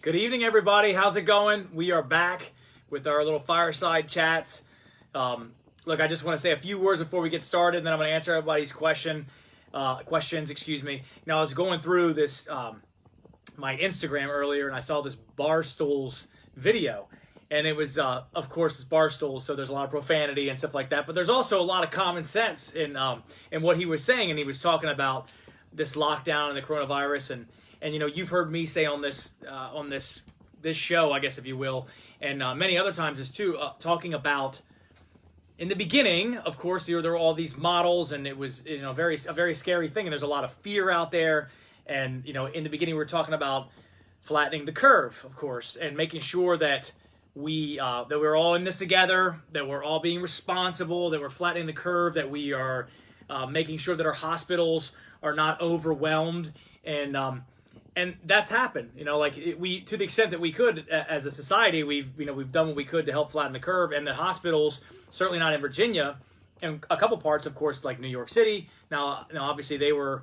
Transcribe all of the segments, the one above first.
Good evening, everybody. How's it going? We are back with our little fireside chats. Look, I just want to say a few words before we get started, and then I'm going to answer everybody's questions. Excuse me. Now, I was going through this my Instagram earlier, and I saw this Barstools video, and it was, of course, it's Barstools, so there's a lot of profanity and stuff like that. But there's also a lot of common sense in what he was saying, and he was talking about this lockdown and the coronavirus, and you know, you've heard me say on this show, I guess, if you will, and many other times as too, talking about in the beginning, of course, there were all these models, and it was, you know, a very scary thing, and there's a lot of fear out there. And you know, in the beginning, we were talking about flattening the curve, of course, and making sure that we're all in this together, that we're all being responsible, that we're flattening the curve, that we are making sure that our hospitals are not overwhelmed, and that's happened. You know, like we, to the extent that we could as a society, we've done what we could to help flatten the curve. And the hospitals, certainly not in Virginia, and a couple parts, of course, like New York City. Now obviously they were,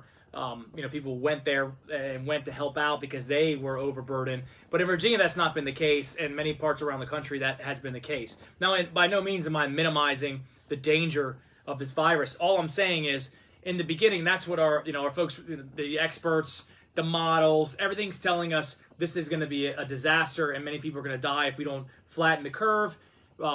people went there and went to help out because they were overburdened. But in Virginia, that's not been the case. And many parts around the country, that has been the case. Now, by no means am I minimizing the danger of this virus. All I'm saying is, in the beginning, that's what our folks, the experts, the models, everything's telling us this is going to be a disaster, and many people are going to die if we don't flatten the curve,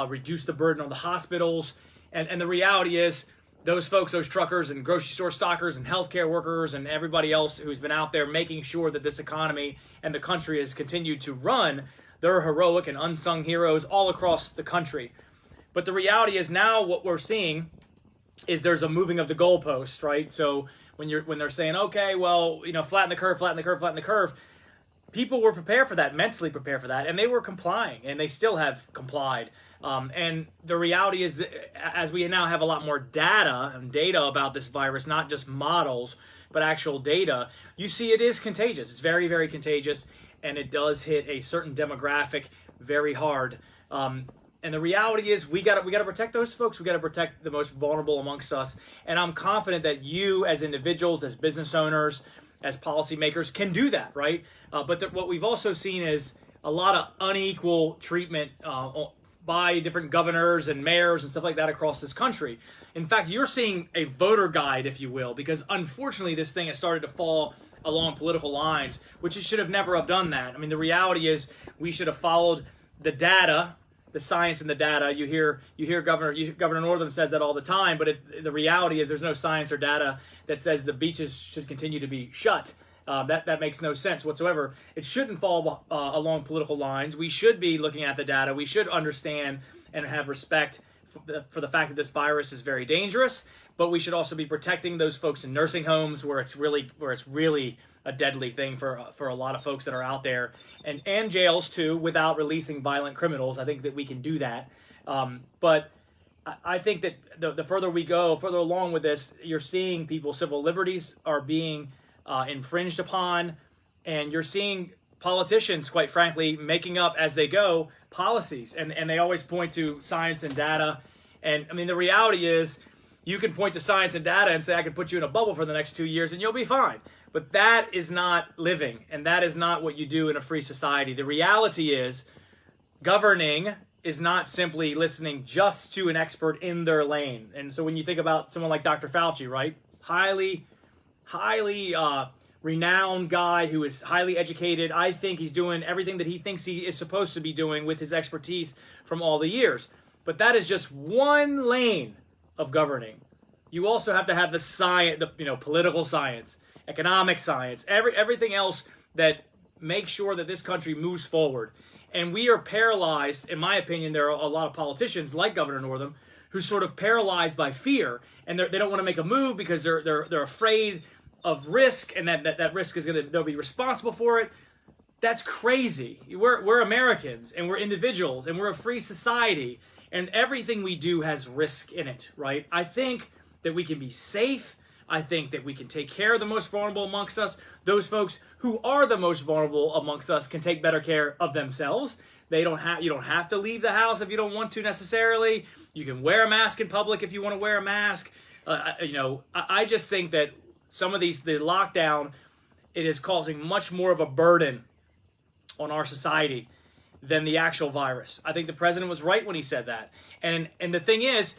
reduce the burden on the hospitals. And the reality is, those folks, those truckers and grocery store stockers and healthcare workers and everybody else who's been out there making sure that this economy and the country has continued to run, they're heroic and unsung heroes all across the country. But the reality is, now what we're seeing is there's a moving of the goalpost, right? So when they're saying, okay, well, flatten the curve, people were prepared for that, mentally prepared for that, and they were complying, and they still have complied. And the reality is, that as we now have a lot more data about this virus, not just models, but actual data, you see it is contagious. It's very, very contagious, and it does hit a certain demographic very hard. And the reality is, we got to protect those folks. We got to protect the most vulnerable amongst us. And I'm confident that you, as individuals, as business owners, as policymakers, can do that, right? But what we've also seen is a lot of unequal treatment by different governors and mayors and stuff like that across this country. In fact, you're seeing a voter guide, if you will, because unfortunately, this thing has started to fall along political lines, which it should have never have done that. I mean, the reality is, we should have followed the data, the science and the data. You hear Governor Northam says that all the time, but the reality is, there's no science or data that says the beaches should continue to be shut. That makes no sense whatsoever. It shouldn't fall along political lines. We should be looking at the data. We should understand and have respect for the fact that this virus is very dangerous, but we should also be protecting those folks in nursing homes where it's really a deadly thing for a lot of folks that are out there, and jails too, without releasing violent criminals. I think that we can do that. But I think that the further we go, further along with this, you're seeing people's civil liberties are being infringed upon, and you're seeing politicians, quite frankly, making up as they go policies, and they always point to science and data. And I mean, the reality is, you can point to science and data and say, I can put you in a bubble for the next 2 years and you'll be fine. But that is not living, and that is not what you do in a free society. The reality is, governing is not simply listening just to an expert in their lane. And so when you think about someone like Dr. Fauci, right? Highly renowned guy who is highly educated. I think he's doing everything that he thinks he is supposed to be doing with his expertise from all the years. But that is just one lane of governing. You also have to have the science, political science, economic science, everything else that makes sure that this country moves forward. And we are paralyzed, in my opinion. There are a lot of politicians like Governor Northam who sort of paralyzed by fear, and they don't want to make a move because they're afraid of risk, and that risk is they'll be responsible for it. That's crazy. We're Americans, and we're individuals, and we're a free society, and everything we do has risk in it, right? I think that we can be safe. I think that we can take care of the most vulnerable amongst us. Those folks who are the most vulnerable amongst us can take better care of themselves. You don't have to leave the house if you don't want to necessarily. You can wear a mask in public if you want to wear a mask. I just think that some of the lockdown, it is causing much more of a burden on our society than the actual virus. I think the president was right when he said that. And the thing is,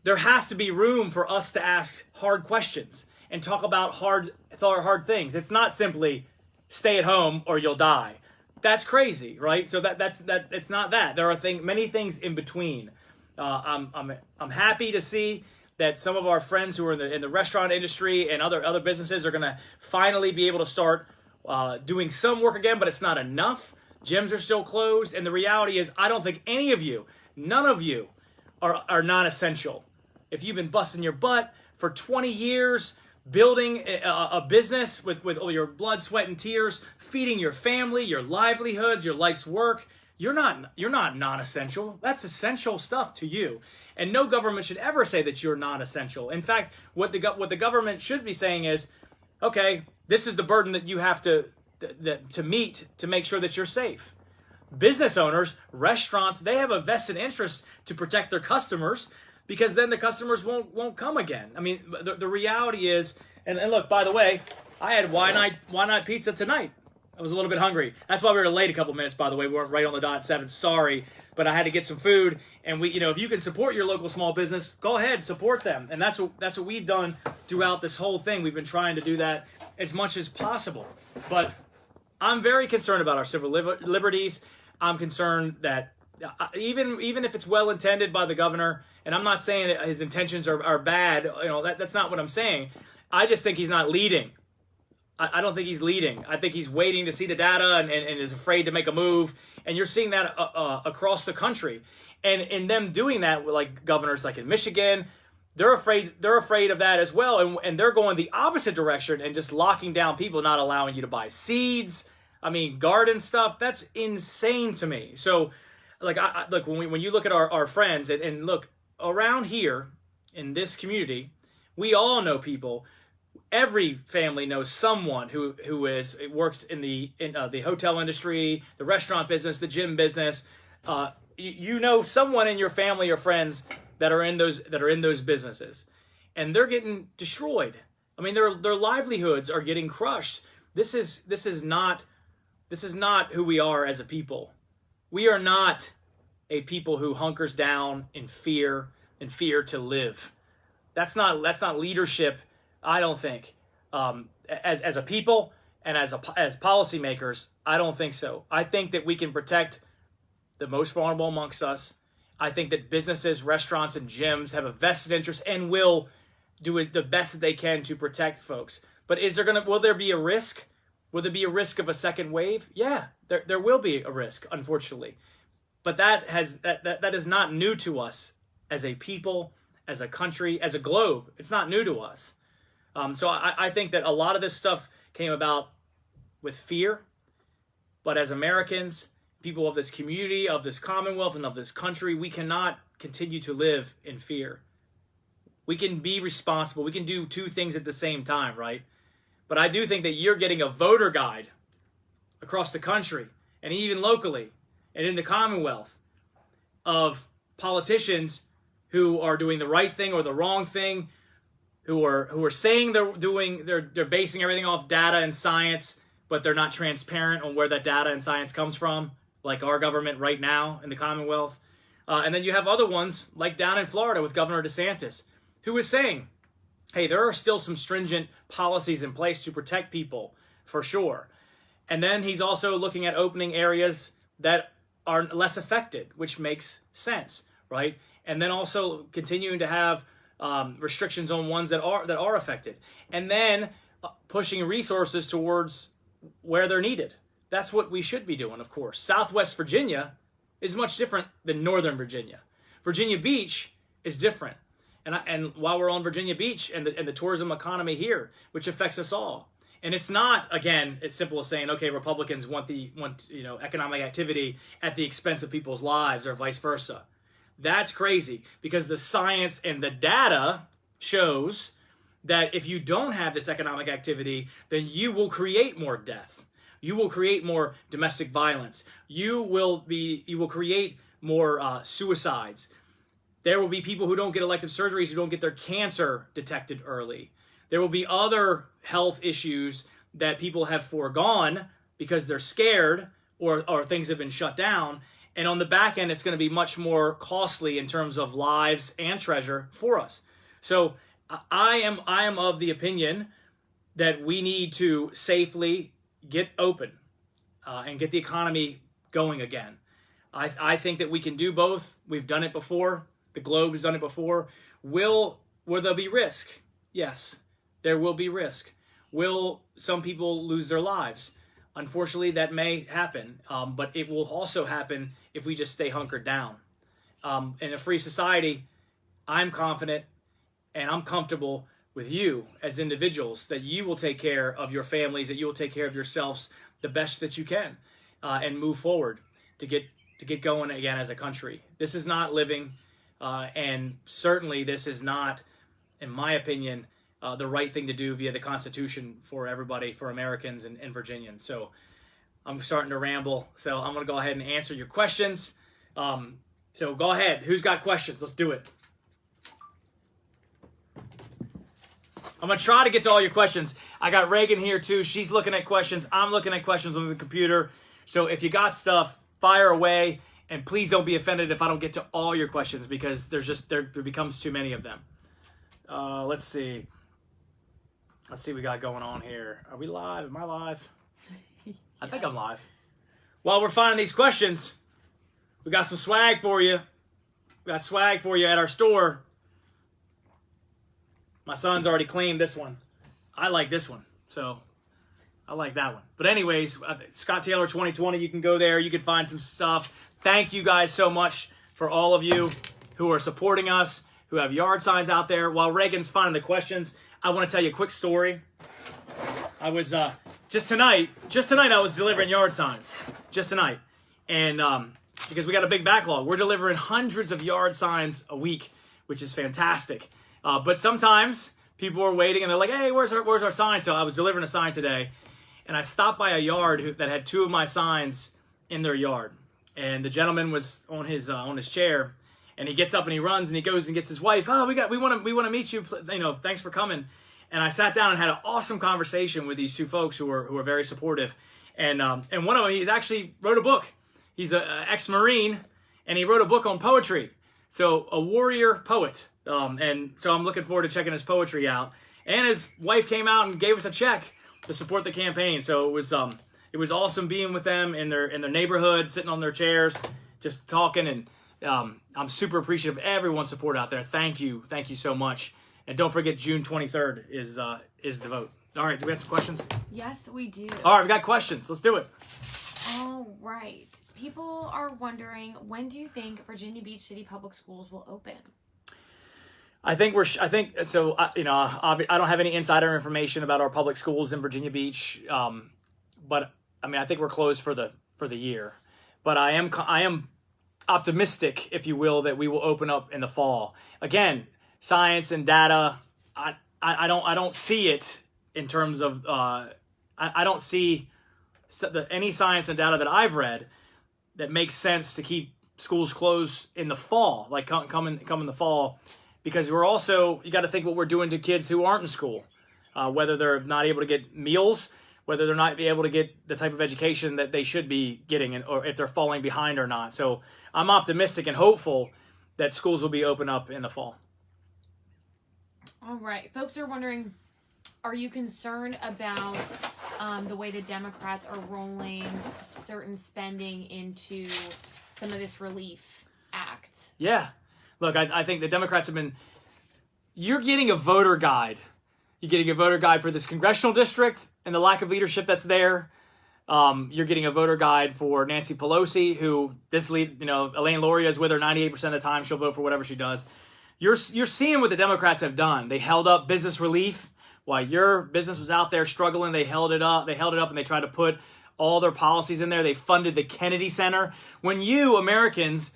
there has to be room for us to ask hard questions and talk about hard things. It's not simply stay at home or you'll die. That's crazy, right? So that's it's not that. There are many things in between. I'm happy to see that some of our friends who are in the restaurant industry and other businesses are going to finally be able to start doing some work again, but it's not enough. Gyms are still closed, and the reality is, I don't think any of you, none of you, are non-essential. If you've been busting your butt for 20 years, building a business with all your blood, sweat, and tears, feeding your family, your livelihoods, your life's work, you're not non-essential. That's essential stuff to you. And no government should ever say that you're non-essential. In fact, what the government should be saying is, okay, this is the burden that you have to meet to make sure that you're safe. Business owners, restaurants, they have a vested interest to protect their customers, because then the customers won't come again. I mean, the reality is, and look, by the way, I had why not pizza tonight. I was a little bit hungry. That's why we were late a couple minutes, by the way. We weren't right on the dot at 7. Sorry, but I had to get some food. And if you can support your local small business, go ahead, support them. And that's what we've done throughout this whole thing. We've been trying to do that as much as possible. But I'm very concerned about our civil liberties. I'm concerned that even if it's well intended by the governor, and I'm not saying that his intentions are bad, that's not what I'm saying. I just think he's not leading. I don't think he's leading. I think he's waiting to see the data and is afraid to make a move. And you're seeing that across the country. And in them doing that, like governors like in Michigan, they're afraid of that as well. And they're going the opposite direction and just locking down people, not allowing you to buy seeds. I mean, garden stuff. That's insane to me. So look, when you look at our friends and look around here in this community, we all know people. Every family knows someone who has worked in the hotel industry, the restaurant business, the gym business. You know someone in your family or friends that are in those businesses, and they're getting destroyed. I mean, their livelihoods are getting crushed. This is not who we are as a people. We are not a people who hunkers down in fear to live. That's not leadership. I don't think, as a people and as policymakers, I don't think so. I think that we can protect the most vulnerable amongst us. I think that businesses, restaurants, and gyms have a vested interest and will do the best that they can to protect folks. But will there be a risk? Will there be a risk of a second wave? Yeah, there will be a risk, unfortunately. But that is not new to us as a people, as a country, as a globe. It's not new to us. So I think that a lot of this stuff came about with fear. But as Americans, people of this community, of this Commonwealth, and of this country, we cannot continue to live in fear. We can be responsible. We can do two things at the same time, right? But I do think that you're getting a voter guide across the country and even locally and in the Commonwealth of politicians who are doing the right thing or the wrong thing, who are saying they're basing everything off data and science, but they're not transparent on where that data and science comes from, like our government right now in the Commonwealth. And then you have other ones, like down in Florida with Governor DeSantis, who is saying, hey, there are still some stringent policies in place to protect people, for sure. And then he's also looking at opening areas that are less affected, which makes sense, right? And then also continuing to have restrictions on ones that are affected, and then pushing resources towards where they're needed. That's what we should be doing, of course. Southwest Virginia is much different than Northern Virginia. Virginia Beach is different, and while we're on Virginia Beach and the tourism economy here, which affects us all, and it's not, again, it's simple as saying, okay, Republicans want economic activity at the expense of people's lives, or vice versa. That's crazy, because the science and the data shows that if you don't have this economic activity, then you will create more death. You will create more domestic violence. You will create more suicides. There will be people who don't get elective surgeries, who don't get their cancer detected early. There will be other health issues that people have foregone because they're scared, or things have been shut down. And on the back end, it's going to be much more costly in terms of lives and treasure for us. So I am of the opinion that we need to safely get open and get the economy going again. I think that we can do both. We've done it before. The globe has done it before. Will there be risk? Yes, there will be risk. Will some people lose their lives? Unfortunately, that may happen, but it will also happen if we just stay hunkered down. In a free society, I'm confident and I'm comfortable with you as individuals that you will take care of your families, that you will take care of yourselves the best that you can, and move forward to get going again as a country. This is not living, and certainly this is not, in my opinion, the right thing to do via the Constitution for everybody, for Americans and Virginians. So I'm starting to ramble, so I'm going to go ahead and answer your questions. So go ahead. Who's got questions? Let's do it. I'm going to try to get to all your questions. I got Reagan here too. She's looking at questions. I'm looking at questions on the computer. So if you got stuff, fire away. And please don't be offended if I don't get to all your questions, because there becomes too many of them. Let's see. Let's see what we got going on here. Are we live? Am I live? Yes. I think I'm live. While we're finding these questions, we got some swag for you. We got swag for you at our store. My son's already claimed this one. I like this one, so I like that one. But anyways, Scott Taylor 2020, you can go there. You can find some stuff. Thank you guys so much for all of you who are supporting us, who have yard signs out there. While Reagan's finding the questions, I want to tell you a quick story. I was just tonight I was delivering yard signs. Just tonight. And because we got a big backlog, we're delivering hundreds of yard signs a week, which is fantastic. But sometimes people are waiting and they're like, "Hey, where's our sign?" So I was delivering a sign today, and I stopped by a yard that had two of my signs in their yard. And the gentleman was on his chair, and he gets up and he runs and he goes and gets his wife. "Oh, we want to meet you. Thanks for coming." And I sat down and had an awesome conversation with these two folks who are very supportive. And one of them, he's actually wrote a book. He's an ex-Marine, and he wrote a book on poetry. So a warrior poet. And so I'm looking forward to checking his poetry out. And his wife came out and gave us a check to support the campaign. So it was awesome being with them in their neighborhood, sitting on their chairs, just talking. And I'm super appreciative of everyone's support out there. Thank you so much. And don't forget, June 23rd is the vote. All right, do we have some questions? Yes, we do. All right, we got questions. Let's do it. All right. People are wondering, when do you think Virginia Beach City Public Schools will open? I think so. I don't have any insider information about our public schools in Virginia Beach, but I mean, I think we're closed for the year. But I am optimistic, if you will, that we will open up in the fall. Again, science and data. I don't see it in terms of I don't see any science and data that I've read that makes sense to keep schools closed in the fall, like come in the fall. Because you got to think what we're doing to kids who aren't in school, whether they're not able to get meals, whether they're not able to get the type of education that they should be getting, or if they're falling behind or not. So I'm optimistic and hopeful that schools will be open up in the fall. All right. Folks are wondering, are you concerned about the way the Democrats are rolling certain spending into some of this relief act? Yeah. Look, I think the Democrats you're getting a voter guide. You're getting a voter guide for this congressional district and the lack of leadership that's there. You're getting a voter guide for Nancy Pelosi, who Elaine Luria is with her 98% of the time. She'll vote for whatever she does. You're seeing what the Democrats have done. They held up business relief while your business was out there struggling. They held it up. And they tried to put all their policies in there. They funded the Kennedy Center. When you Americans,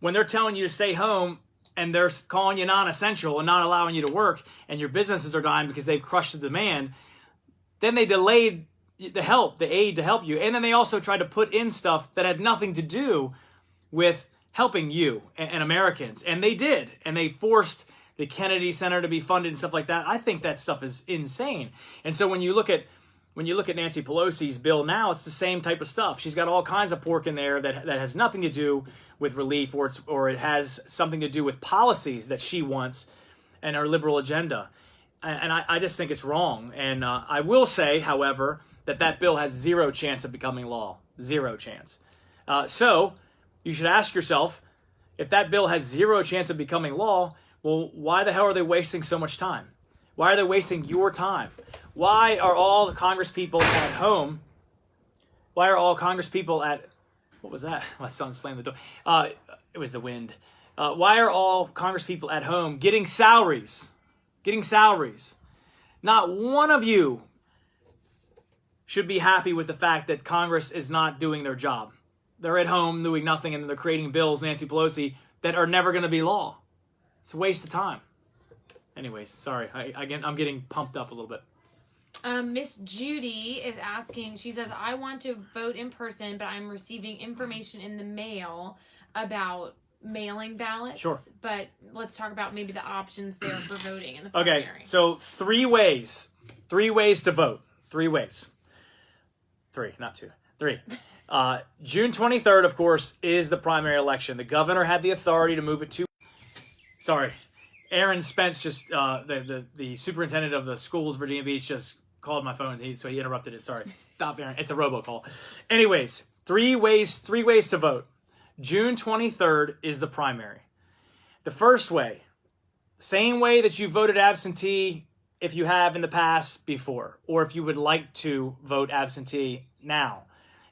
when they're telling you to stay home and they're calling you non-essential and not allowing you to work, and your businesses are dying because they've crushed the demand, then they delayed the aid to help you. And then they also tried to put in stuff that had nothing to do with helping you and Americans. And they did. And they forced the Kennedy Center to be funded and stuff like that. I think that stuff is insane. And so when you look at when you look at Nancy Pelosi's bill now, it's the same type of stuff. She's got all kinds of pork in there that has nothing to do with relief, or it has something to do with policies that she wants and her liberal agenda. And I just think it's wrong. And I will say, however, that bill has zero chance of becoming law. Zero chance. So you should ask yourself, if that bill has zero chance of becoming law, well, why the hell are they wasting so much time? Why are they wasting your time? Why are all the Congress people at home? Why are all Congress people at... What was that? My son slammed the door. It was the wind. Why are all Congress people at home getting salaries? Getting salaries. Not one of you should be happy with the fact that Congress is not doing their job. They're at home doing nothing, and they're creating bills, Nancy Pelosi, that are never going to be law. It's a waste of time. Anyways, sorry. I'm getting pumped up a little bit. Miss Judy is asking, she says, I want to vote in person, but I'm receiving information in the mail about mailing ballots. Sure. But let's talk about maybe the options there for voting in the primary. Okay, so 3 ways. 3 ways to vote. 3 ways. 3, not 2. 3. June 23rd, of course, is the primary election. The governor had the authority to move it to... Sorry. Aaron Spence just, the superintendent of the schools, Virginia Beach, just called my phone, so he interrupted it. Sorry. Stop, Aaron. It's a robocall. Anyways, 3 ways to vote. June 23rd is the primary. The first way, same way that you voted absentee if you have in the past before, or if you would like to vote absentee now.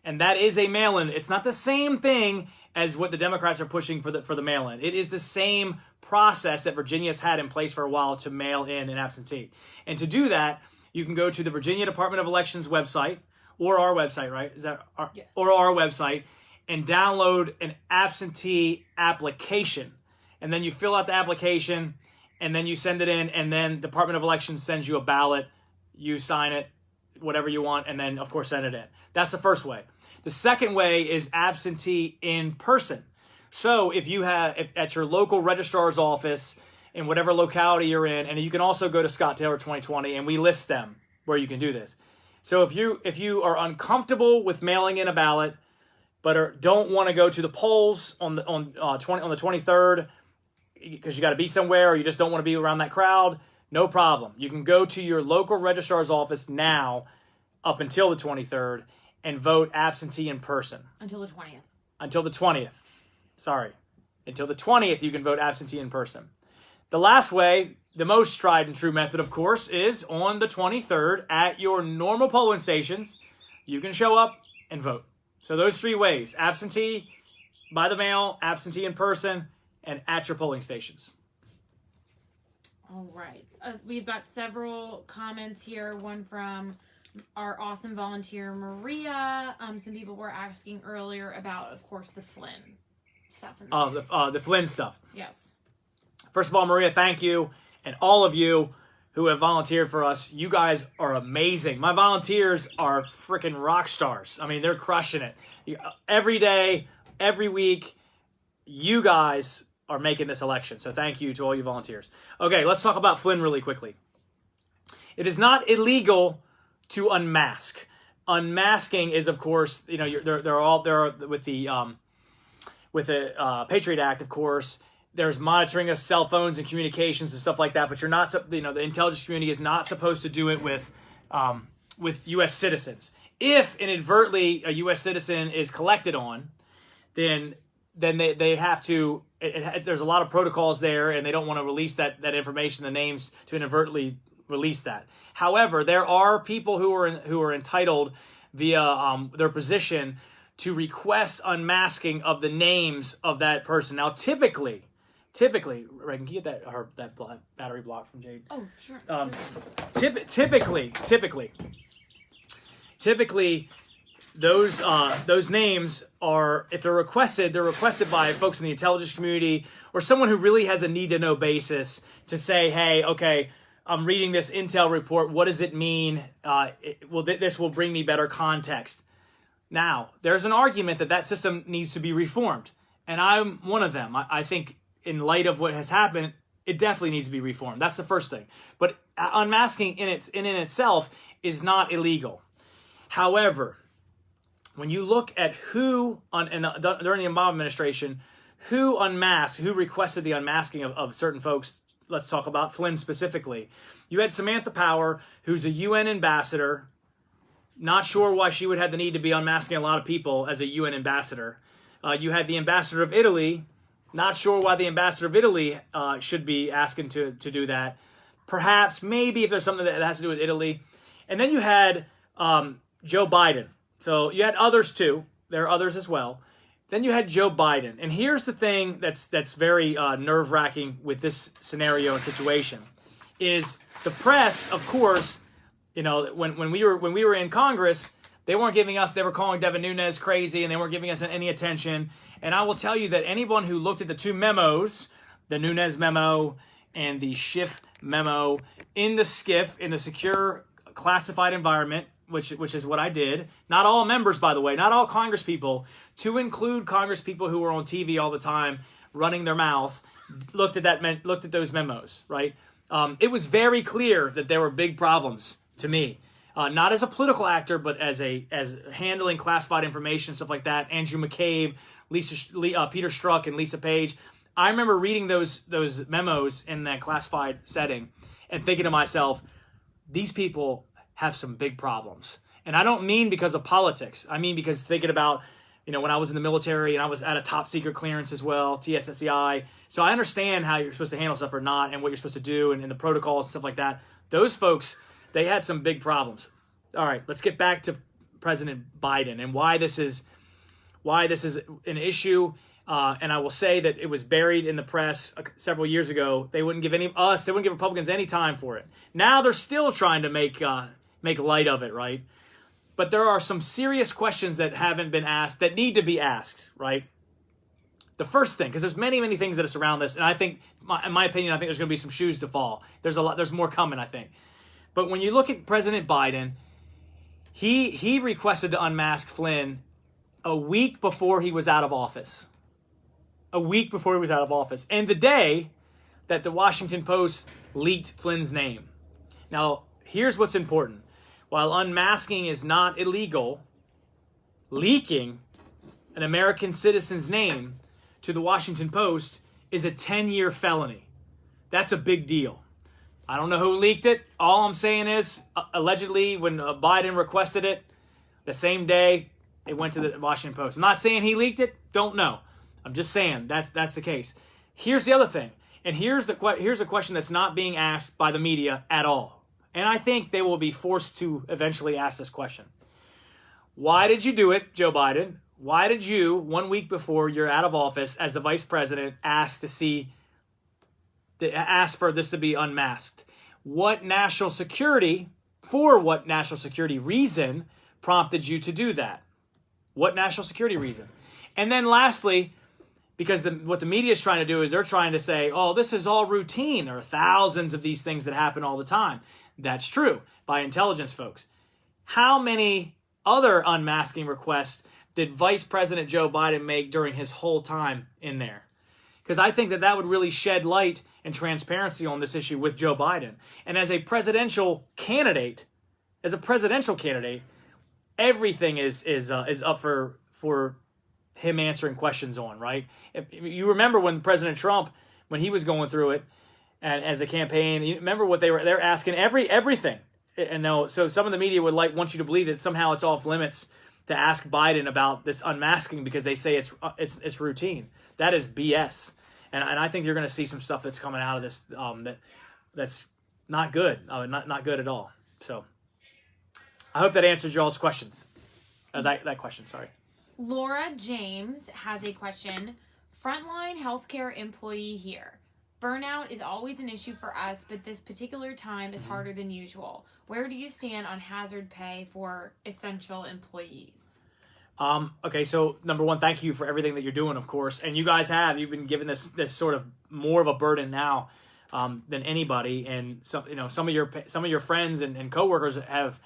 And that is a mail-in. It's not the same thing as what the Democrats are pushing for the mail-in. It is the same process that Virginia's had in place for a while to mail in an absentee. And to do that, you can go to the Virginia Department of Elections website, or our website, right? Is that our, yes. Or our website, and download an absentee application. And then you fill out the application, and then you send it in, and then Department of Elections sends you a ballot. You sign it, whatever you want, and then, of course, send it in. That's the first way. The second way is absentee in person. So if at your local registrar's office, in whatever locality you're in, and you can also go to Scott Taylor 2020, and we list them where you can do this. So if you are uncomfortable with mailing in a ballot, but don't want to go to the polls on the 23rd because you got to be somewhere, or you just don't want to be around that crowd, no problem. You can go to your local registrar's office now up until the 23rd and vote absentee in person. Until the 20th. Until the 20th. Sorry. Until the 20th, you can vote absentee in person. The last way, the most tried and true method, of course, is on the 23rd at your normal polling stations. You can show up and vote. So those 3 ways: absentee by the mail, absentee in person, and at your polling stations. All right. We've got several comments here. One from our awesome volunteer, Maria. Some people were asking earlier about, of course, the Flynn stuff. The Flynn stuff. Yes. First of all, Maria, thank you. And all of you who have volunteered for us, you guys are amazing. My volunteers are freaking rock stars. I mean, they're crushing it. Every day, every week, you guys are making this election. So thank you to all you volunteers. Okay, let's talk about Flynn really quickly. It is not illegal to unmask. Unmasking is, of course, they're all there with the Patriot Act, of course. There's monitoring of cell phones and communications and stuff like that, but you're not, the intelligence community is not supposed to do it with U.S. citizens. If inadvertently a U.S. citizen is collected on, then they have to. There's a lot of protocols there, and they don't want to release that information, the names, to inadvertently release that. However, there are people who are entitled via their position to request unmasking of the names of that person. Now, typically, Reagan, can you get that battery block from Jade? Oh, sure. Typically, those names are, if they're requested by folks in the intelligence community or someone who really has a need-to-know basis to say, hey, okay, I'm reading this intel report. What does it mean? This will bring me better context. Now, there's an argument that system needs to be reformed, and I'm one of them. I think in light of what has happened, it definitely needs to be reformed. That's the first thing. But unmasking in itself is not illegal. However, when you look at who during the Obama administration, who unmasked, who requested the unmasking of certain folks, let's talk about Flynn specifically. You had Samantha Power, who's a UN ambassador. Not sure why she would have the need to be unmasking a lot of people as a UN ambassador. You had the ambassador of Italy. Not sure why the ambassador of Italy should be asking to do that. Perhaps, maybe if there's something that has to do with Italy. And then you had Joe Biden. So you had others too. There are others as well. Then you had Joe Biden. And here's the thing that's very nerve-wracking with this scenario and situation is the press, of course, you know, when we were in Congress, they were calling Devin Nunes crazy and they weren't giving us any attention. And I will tell you that anyone who looked at the two memos, the Nunes memo and the Schiff memo in the SCIF, in the secure classified environment, which is what I did. Not all members, by the way, not all Congress people, to include Congress people who were on TV all the time running their mouth, looked at those memos, right? It was very clear that there were big problems to me. Not as a political actor, but as handling classified information, stuff like that. Andrew McCabe, Peter Strzok, and Lisa Page. I remember reading those memos in that classified setting and thinking to myself, these people have some big problems. And I don't mean because of politics. I mean because thinking about, you know, when I was in the military and I was at a top secret clearance as well, TSSCI. So I understand how you're supposed to handle stuff or not and what you're supposed to do and the protocols and stuff like that. Those folks, they had some big problems. All right, let's get back to President Biden and why this is an issue. And I will say that it was buried in the press several years ago. They wouldn't give Republicans any time for it. Now they're still trying to make light of it, right? But there are some serious questions that haven't been asked that need to be asked, right? The first thing, because there's many things that surround this, and I think, in my opinion, I think there's going to be some shoes to fall. There's more coming, I think. But when you look at President Biden, he requested to unmask Flynn a week before he was out of office. A week before he was out of office. And the day that the Washington Post leaked Flynn's name. Now, here's what's important. While unmasking is not illegal, leaking an American citizen's name to the Washington Post is a 10-year felony. That's a big deal. I don't know who leaked it. All I'm saying is, allegedly, when Biden requested it, the same day, it went to the Washington Post. I'm not saying he leaked it. Don't know. I'm just saying that's the case. Here's the other thing. And here's a question that's not being asked by the media at all. And I think they will be forced to eventually ask this question. Why did you do it, Joe Biden? Why did you, 1 week before you're out of office as the vice president, ask for this to be unmasked? For what national security reason prompted you to do that? What national security reason? And then lastly, because what the media is trying to do is they're trying to say, oh, this is all routine. There are thousands of these things that happen all the time. That's true by intelligence folks. How many other unmasking requests did Vice President Joe Biden make during his whole time in there? Because I think that would really shed light and transparency on this issue with Joe Biden. And as a presidential candidate, everything is up for him answering questions on, right? If you remember when President Trump, when he was going through it, and as a campaign, you remember what they're asking everything. And no, so some of the media would want you to believe that somehow it's off limits to ask Biden about this unmasking because they say it's routine. That is BS. And I think you're going to see some stuff that's coming out of this that's not good. Not good at all. So I hope that answers y'all's questions. That question, sorry. Laura James has a question. Frontline healthcare employee here. Burnout is always an issue for us, but this particular time is harder than usual. Where do you stand on hazard pay for essential employees? Okay, so number one, thank you for everything that you're doing, of course. And you guys you've been given this sort of more of a burden now than anybody. And some of your friends and coworkers have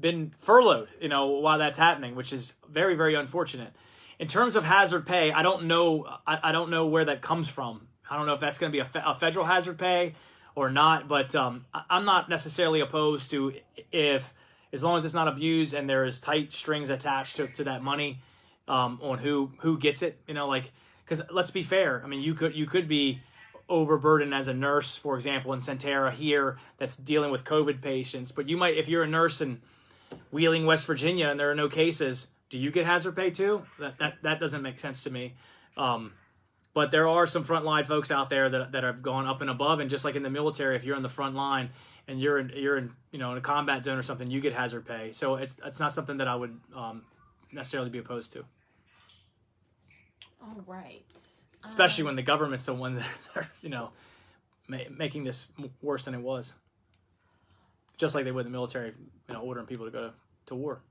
been furloughed, while that's happening, which is very, very unfortunate. In terms of hazard pay, I don't know where that comes from. I don't know if that's going to be a federal hazard pay or not, but I'm not necessarily opposed to if as long as it's not abused and there is tight strings attached to that money, on who gets it, like, because let's be fair. I mean, you could be overburdened as a nurse, for example, in Centera here that's dealing with COVID patients, but you might, if you're a nurse in Wheeling, West Virginia, and there are no cases, do you get hazard pay too? That doesn't make sense to me. But there are some frontline folks out there that have gone up and above, and just like in the military, if you're on the front line and you're in in a combat zone or something, you get hazard pay. So it's not something that I would necessarily be opposed to. All right. Especially when the government's the one that are, making this worse than it was. Just like they would in the military, ordering people to go to war.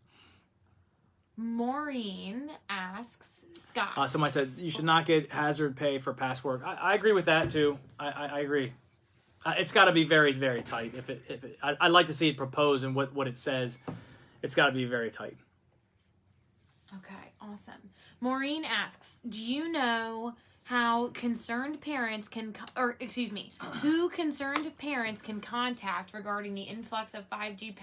Maureen asks, Scott. Somebody said you should not get hazard pay for past work. I agree with that too. I agree. It's got to be very, very tight. I'd like to see it proposed and what it says. It's got to be very tight. Okay, awesome. Maureen asks, do you know how concerned parents who concerned parents can contact regarding the influx of 5G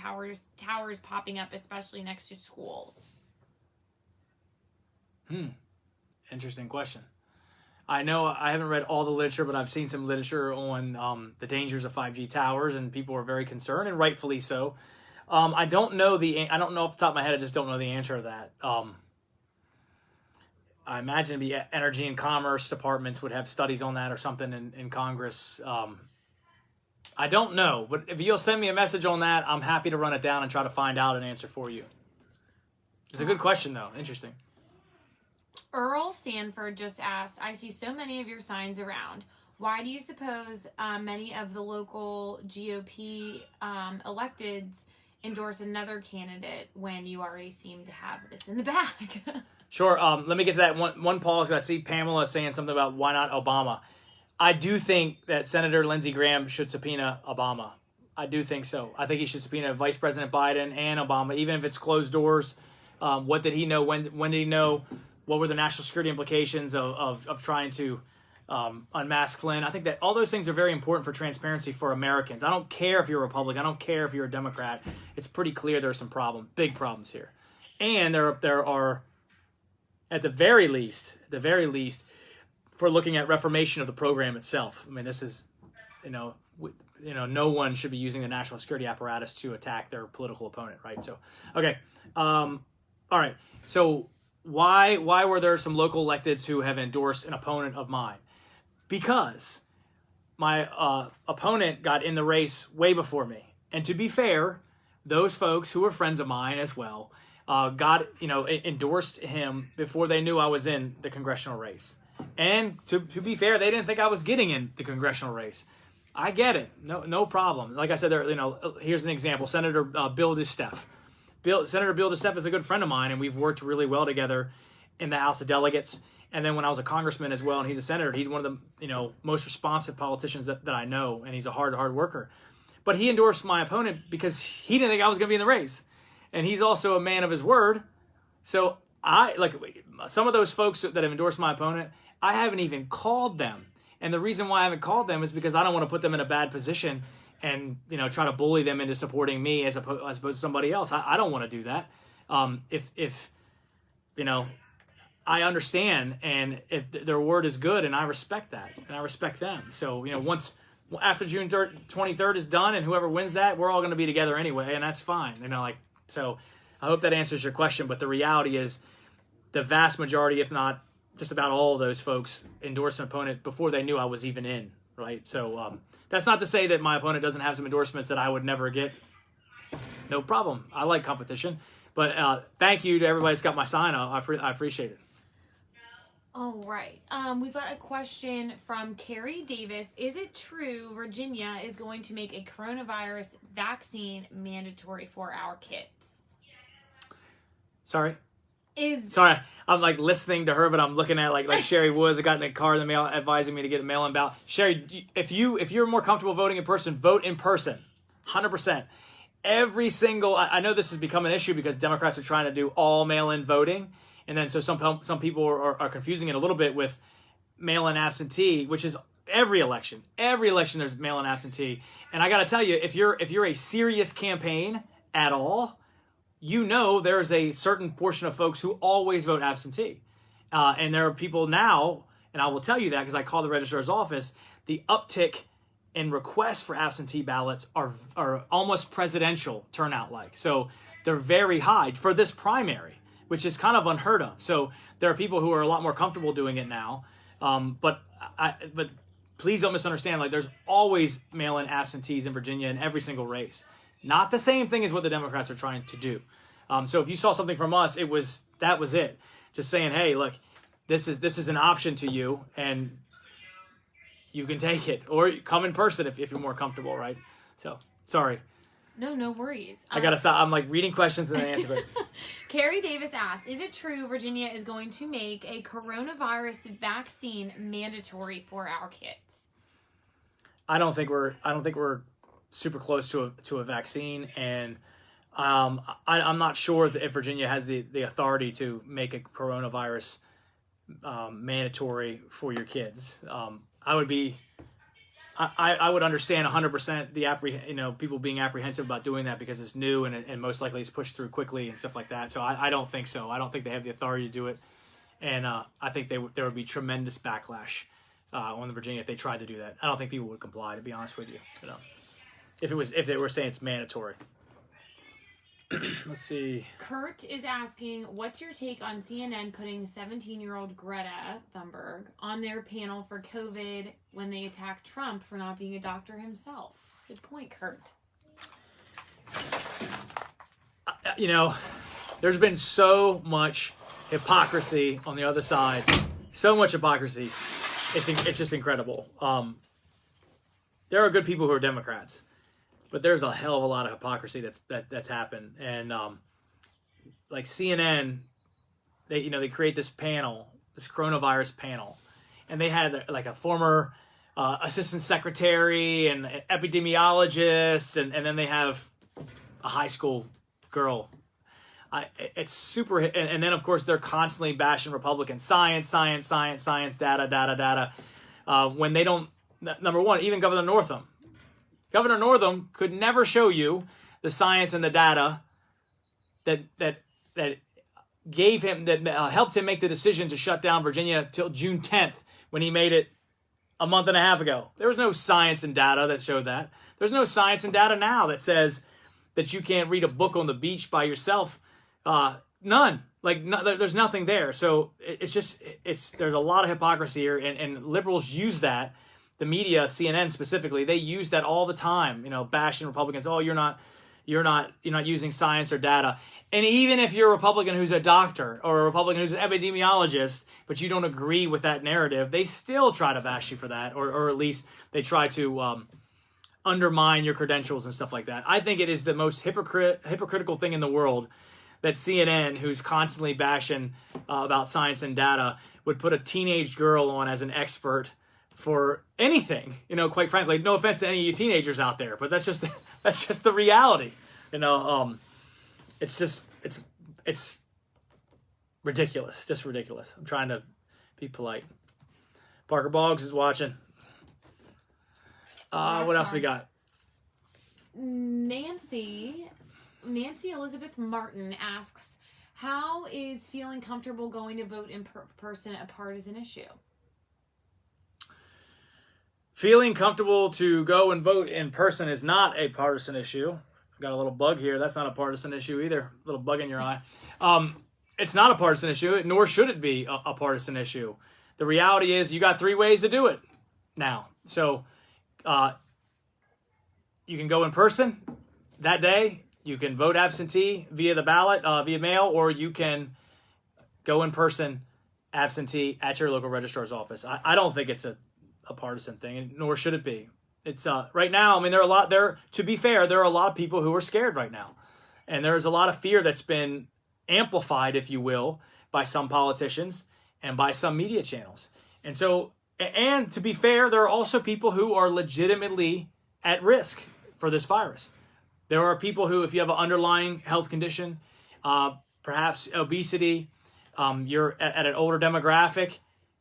towers popping up, especially next to schools? Interesting question. I know I haven't read all the literature, but I've seen some literature on the dangers of 5G towers, and people are very concerned, and rightfully so. I don't know off the top of my head. I just don't know the answer to that. I imagine the Energy and Commerce departments would have studies on that or something in Congress. I don't know, but if you'll send me a message on that, I'm happy to run it down and try to find out an answer for you. It's a good question, though. Interesting. Earl Sanford just asked, I see so many of your signs around. Why do you suppose many of the local GOP electeds endorse another candidate when you already seem to have this in the bag? Sure. Let me get to that one pause. I see Pamela saying something about why not Obama. I do think that Senator Lindsey Graham should subpoena Obama. I do think so. I think he should subpoena Vice President Biden and Obama, even if it's closed doors. What did he know? When did he know? What were the national security implications of trying to unmask Flynn? I think that all those things are very important for transparency for Americans. I don't care if you're a Republican. I don't care if you're a Democrat. It's pretty clear there are some problems, big problems here. And there are, at the very least, for looking at reformation of the program itself. I mean, this is, no one should be using the national security apparatus to attack their political opponent, right? So, okay. All right. So why were there some local electeds who have endorsed an opponent of mine? Because my opponent got in the race way before me. And to be fair, those folks who were friends of mine as well endorsed him before they knew I was in the congressional race. And to be fair, they didn't think I was getting in the congressional race. I get it. No problem. Like I said, here's an example. Senator Bill DeSteffe. Senator Bill DeSteffe is a good friend of mine, and we've worked really well together in the House of Delegates. And then when I was a congressman as well, and he's a senator, he's one of the most responsive politicians that I know, and he's a hard worker. But he endorsed my opponent because he didn't think I was going to be in the race. And he's also a man of his word. So some of those folks that have endorsed my opponent, I haven't even called them. And the reason why I haven't called them is because I don't want to put them in a bad position and try to bully them into supporting me as opposed to somebody else. I don't want to do that. If I understand, and if their word is good, and I respect that, and I respect them. So once after June 23rd is done, and whoever wins that, we're all going to be together anyway, and that's fine. So I hope that answers your question. But the reality is, the vast majority, if not just about all of those folks, endorsed an opponent before they knew I was even in. Right. So that's not to say that my opponent doesn't have some endorsements that I would never get. No problem. I like competition. But thank you to everybody that's got my sign up. I appreciate it. All right. We've got a question from Carrie Davis. Is it true Virginia is going to make a coronavirus vaccine mandatory for our kids? Sorry. I'm listening to her, but I'm looking at like Sherry Woods. I got in the car in the mail advising me to get a mail-in ballot. Sherry, if you're more comfortable voting in person, vote in person, 100%. Every single. I know this has become an issue because Democrats are trying to do all mail-in voting, and then so some people are confusing it a little bit with mail-in absentee, which is every election. Every election there's mail-in absentee, and I got to tell you, if you're a serious campaign at all, you know there's a certain portion of folks who always vote absentee. And there are people now, and I will tell you that because I call the registrar's office, the uptick in requests for absentee ballots are almost presidential turnout like. So they're very high for this primary, which is kind of unheard of. So there are people who are a lot more comfortable doing it now. But please don't misunderstand. Like, there's always mail-in absentees in Virginia in every single race. Not the same thing as what the Democrats are trying to do. So if you saw something from us, that was it. Just saying, hey, look, this is an option to you, and you can take it, or come in person if you're more comfortable, right? So sorry. No worries. I gotta stop. I'm like reading questions and then answer it. Carrie Davis asks, is it true Virginia is going to make a coronavirus vaccine mandatory for our kids? I don't think we're super close to a vaccine, and I'm not sure if Virginia has the authority to make a coronavirus mandatory for your kids. I would understand 100% the people being apprehensive about doing that because it's new and most likely it's pushed through quickly and stuff like that. So I don't think so. I don't think they have the authority to do it, and I think there would be tremendous backlash on the Virginia if they tried to do that. I don't think people would comply, to be honest with you. If they were saying it's mandatory. Let's see. Kurt is asking, what's your take on CNN putting 17-year-old Greta Thunberg on their panel for COVID when they attacked Trump for not being a doctor himself? Good point, Kurt. There's been so much hypocrisy on the other side. So much hypocrisy. It's just incredible. There are good people who are Democrats, but there's a hell of a lot of hypocrisy that's happened. And like CNN, they create this panel, this coronavirus panel, and they had like a former assistant secretary and an epidemiologist, and then they have a high school girl. It's super, and then of course they're constantly bashing Republicans, science, data. When they don't, number one, even Governor Northam could never show you the science and the data that gave him, that helped him make the decision to shut down Virginia till June 10th when he made it a month and a half ago. There was no science and data that showed that. There's no science and data now that says that you can't read a book on the beach by yourself. None. There's nothing there. So there's a lot of hypocrisy here, and liberals use that. The media, CNN specifically, they use that all the time, bashing Republicans. Oh, you're not using science or data. And even if you're a Republican who's a doctor or a Republican who's an epidemiologist, but you don't agree with that narrative, they still try to bash you for that, or at least they try to undermine your credentials and stuff like that. I think it is the most hypocritical thing in the world that CNN, who's constantly bashing about science and data, would put a teenage girl on as an expert for anything. Quite frankly, no offense to any of you teenagers out there, but that's just the reality. It's ridiculous, just ridiculous. I'm trying to be polite. Parker Boggs is watching. What else we got? Nancy Elizabeth Martin asks, how is feeling comfortable going to vote in person a partisan issue? Feeling comfortable to go and vote in person is not a partisan issue. Got a little bug here. That's not a partisan issue either. A little bug in your eye. It's not a partisan issue, nor should it be a partisan issue. The reality is you got 3 ways to do it now. So you can go in person that day. You can vote absentee via the ballot, via mail, or you can go in person absentee at your local registrar's office. I don't think it's a partisan thing, and nor should it be. It's right now, to be fair, there are a lot of people who are scared right now. And there's a lot of fear that's been amplified, if you will, by some politicians and by some media channels. And so, and to be fair, there are also people who are legitimately at risk for this virus. There are people who, if you have an underlying health condition, perhaps obesity, you're at an older demographic,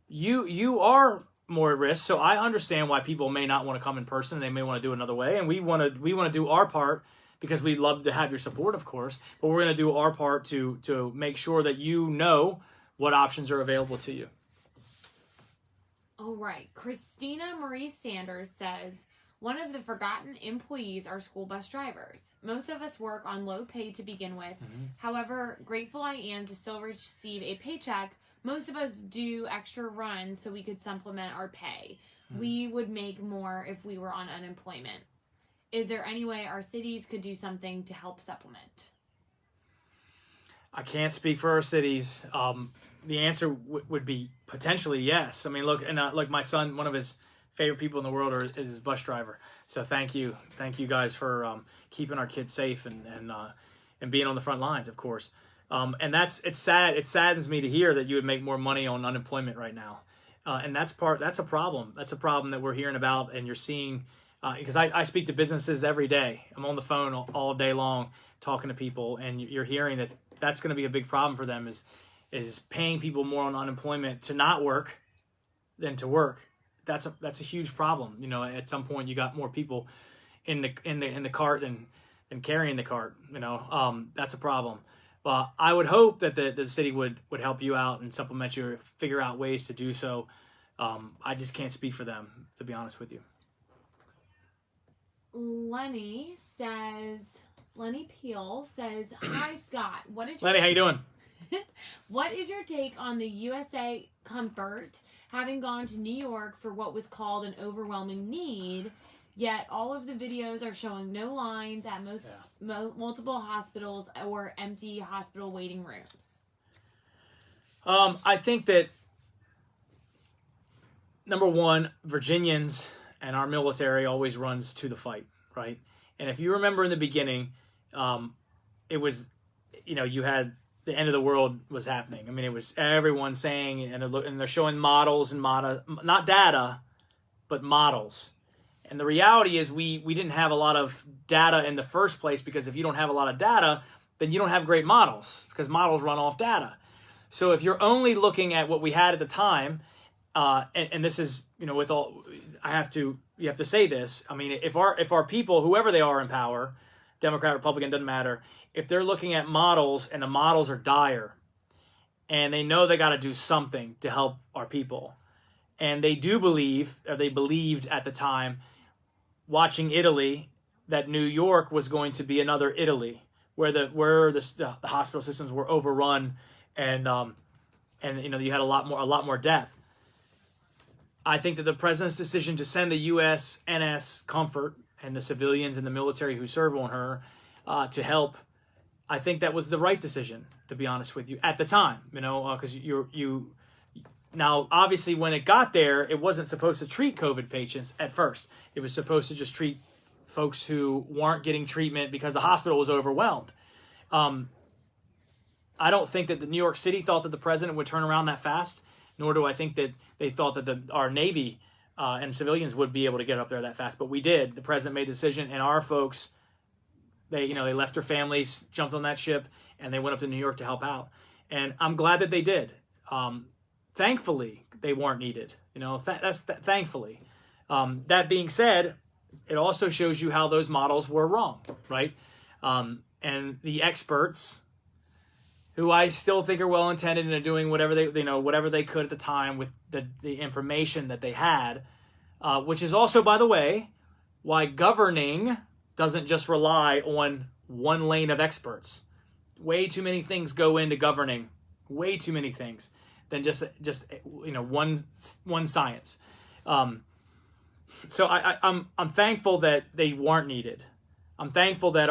you are more at risk. So I understand why people may not want to come in person and they may want to do it another way. And we want to do our part because we'd love to have your support, of course. But we're going to do our part to make sure that you know what options are available to you. All right. Christina Marie Sanders says, one of the forgotten employees are school bus drivers. Most of us work on low pay to begin with. However, grateful I am to still receive a paycheck. Most of us do extra runs so we could supplement our pay. We would make more if we were on unemployment. Is there any way our cities could do something to help supplement? I can't speak for our cities. The answer would be potentially yes. I mean, look, and like my son, one of his favorite people in the world is his bus driver. So thank you guys for keeping our kids safe and being on the front lines, of course. And it's sad. It saddens me to hear that you would make more money on unemployment right now. And that's a problem. That's a problem that we're hearing about, and you're seeing, because I speak to businesses every day. I'm on the phone all day long talking to people, and you're hearing that that's going to be a big problem for them is paying people more on unemployment to not work than to work. That's a huge problem. You know, at some point you got more people in the cart than carrying the cart. You know, that's a problem. But I would hope that the city would help you out and supplement you, or figure out ways to do so. I just can't speak for them, to be honest with you. Lenny Peel says, "Hi Scott, Lenny, how you doing? What is your take on the USA Comfort having gone to New York for what was called an overwhelming need, yet all of the videos are showing no lines at multiple hospitals or empty hospital waiting rooms?" I think that, number one, Virginians and our military always runs to the fight, right? And if you remember in the beginning, it was, you had the end of the world was happening. I mean, it was everyone saying, and they're showing models and not data, but models. And the reality is we didn't have a lot of data in the first place, because if you don't have a lot of data, then you don't have great models, because models run off data. So if you're only looking at what we had at the time, and this is, with all, you have to say this. I mean, if our people, whoever they are in power, Democrat, Republican, doesn't matter, if they're looking at models and the models are dire, and they know they got to do something to help our people, and they do believe, or they believed at the time, watching Italy, that New York was going to be another Italy, where the hospital systems were overrun, and you had a lot more death. I think that the president's decision to send the USNS Comfort and the civilians and the military who serve on her to help, I think that was the right decision, to be honest with you, at the time. Because now, obviously, when it got there, it wasn't supposed to treat COVID patients at first. It was supposed to just treat folks who weren't getting treatment because the hospital was overwhelmed. I don't think that the New York City thought that the president would turn around that fast, nor do I think that they thought that our Navy and civilians would be able to get up there that fast. But we did. The president made the decision, and our folks, they left their families, jumped on that ship, and they went up to New York to help out. And I'm glad that they did. Thankfully, they weren't needed. Thankfully. That being said, it also shows you how those models were wrong, right? And the experts, who I still think are well intended and are doing whatever they could at the time with the information that they had, which is also, by the way, why governing doesn't just rely on one lane of experts. Way too many things go into governing. Way too many things than just one science. So I'm thankful that they weren't needed. I'm thankful that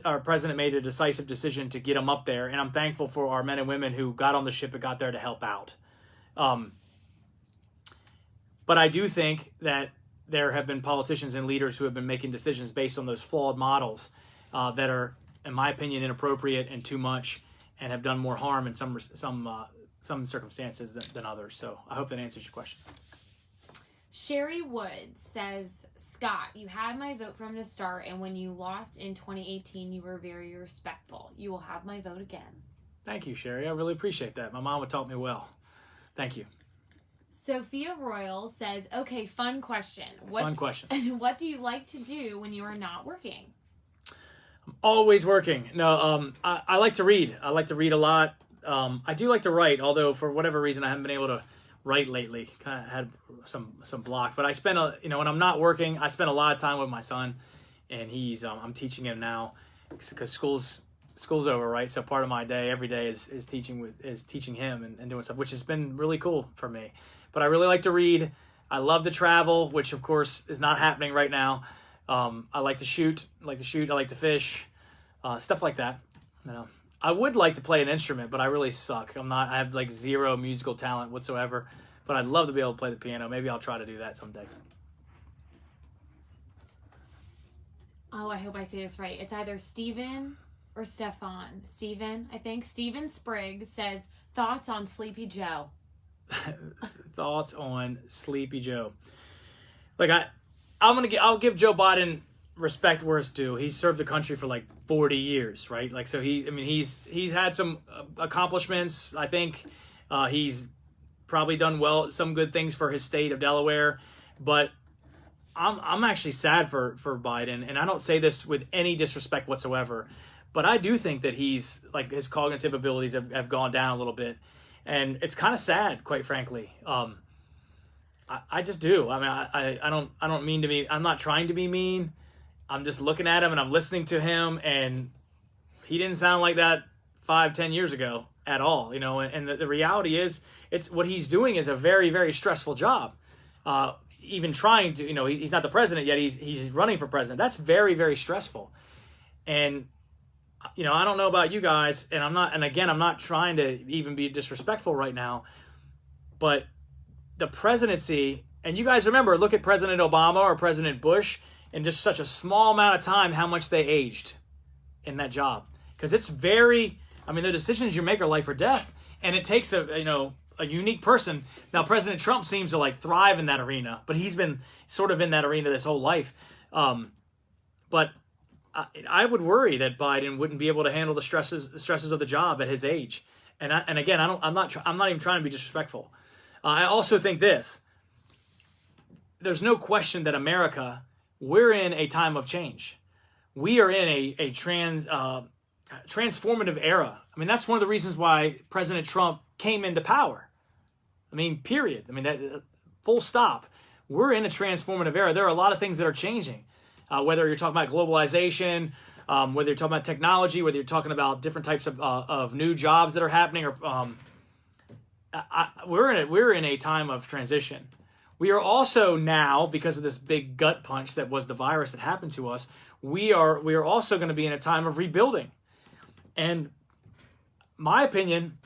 our president made a decisive decision to get them up there, and I'm thankful for our men and women who got on the ship and got there to help out. But I do think that there have been politicians and leaders who have been making decisions based on those flawed models that are, in my opinion, inappropriate and too much, and have done more harm in some circumstances than others. So I hope that answers your question. Sherry Woods says, "Scott, you had my vote from the start, and when you lost in 2018, you were very respectful. You will have my vote again." Thank you, Sherry. I really appreciate that. My mama taught me well. Thank you. Sophia Royal says, "Okay, fun question. Fun question. What do you like to do when you are not working?" Always working. No, I like to read. I like to read a lot. I do like to write, although for whatever reason I haven't been able to write lately. Kind of had some block. But I spend when I'm not working, I spend a lot of time with my son, and I'm teaching him now because school's over, right? So part of my day, every day, is teaching him and doing stuff, which has been really cool for me. But I really like to read. I love to travel, which of course is not happening right now. I like to shoot. I like to fish, stuff like that. You know, I would like to play an instrument, but I really suck. I have like zero musical talent whatsoever. But I'd love to be able to play the piano. Maybe I'll try to do that someday. Oh, I hope I say this right. It's either Steven or Stefan. Steven, I think. Steven Spriggs says, thoughts on Sleepy Joe. Thoughts on Sleepy Joe. Like I'll give Joe Biden respect where it's due. He's served the country for like 40 years, right? Like, so he's had some accomplishments. I think he's probably done some good things for his state of Delaware, but I'm actually sad for Biden, and I don't say this with any disrespect whatsoever, but I do think that he's like his cognitive abilities have gone down a little bit, and it's kind of sad, quite frankly. I just do. I mean, I don't mean to be. I'm not trying to be mean. I'm just looking at him and I'm listening to him, and he didn't sound like that 5-10 years ago at all. You know, and the reality is, it's what he's doing is a very, very stressful job. Even trying to, he's not the president yet. He's running for president. That's very, very stressful. And I don't know about you guys, and I'm not trying to even be disrespectful right now, but the presidency, and you guys remember, look at President Obama or President Bush, in just such a small amount of time, how much they aged in that job. Because it's the decisions you make are life or death, and it takes a unique person. Now, President Trump seems to like thrive in that arena, but he's been sort of in that arena this whole life. But I would worry that Biden wouldn't be able to handle the stresses of the job at his age. And again, I'm not even trying to be disrespectful. I also think there's no question that America, we're in a time of change. We are in a transformative era. I mean, that's one of the reasons why President Trump came into power. I mean, period. I mean, that full stop. We're in a transformative era. There are a lot of things that are changing, whether you're talking about globalization, whether you're talking about technology, whether you're talking about different types of new jobs that are happening, or we're in a time of transition. We are also now, because of this big gut punch that was the virus that happened to us, we are also going to be in a time of rebuilding. And my opinion,